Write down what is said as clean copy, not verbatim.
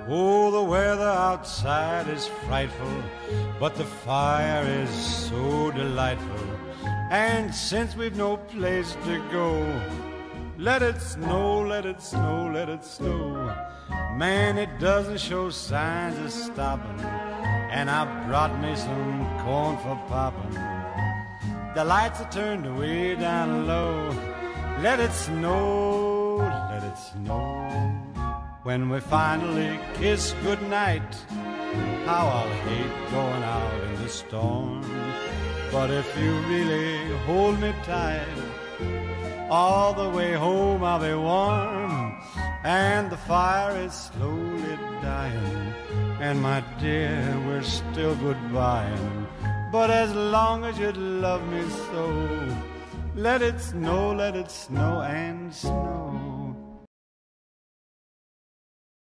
Oh, the weather outside is frightful, but the fire is so delightful. And since we've no place to go, let it snow, let it snow, let it snow. Man, it doesn't show signs of stopping, and I brought me some corn for popping. The lights are turned way down low. Let it snow, let it snow. When we finally kiss goodnight, how I'll hate going out in the storm. But if you really hold me tight, all the way home I'll be warm. And the fire is slowly dying, and my dear, we're still goodbying. But as long as you love me so, let it snow and snow.